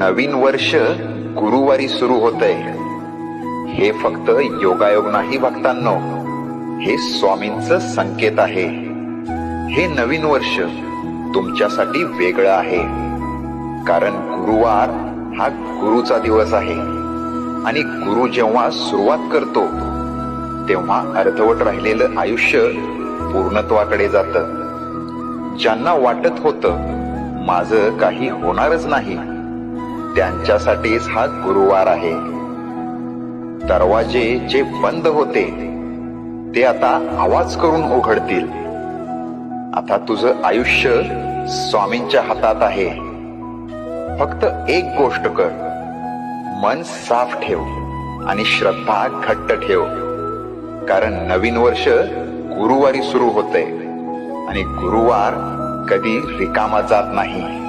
नवीन वर्ष गुरुवारी सुरू होतंय. हे फक्त योगायोग नाही भक्तांनो, हे स्वामींचं संकेत आहे. हे नवीन वर्ष तुमच्यासाठी वेगळं आहे, कारण गुरुवार हा गुरुचा दिवस आहे. आणि गुरु जेव्हा सुरुवात करतो तेव्हा अर्धवट राहिलेलं आयुष्य पूर्णत्वाकडे जातं. ज्यांना वाटत होतं माझं काही होणारच नाही, त्यांच्यासाठीच हा गुरुवार आहे. दरवाजे जे बंद होते ते आता आवाज करून उघडतील. आता तुझं आयुष्य स्वामींच्या हातात आहे. फक्त एक गोष्ट कर, मन साफ ठेव आणि श्रद्धा घट्ट ठेव, कारण नवीन वर्ष गुरुवारी सुरू होतंय आणि गुरुवार कधी रिकामा जात नाही.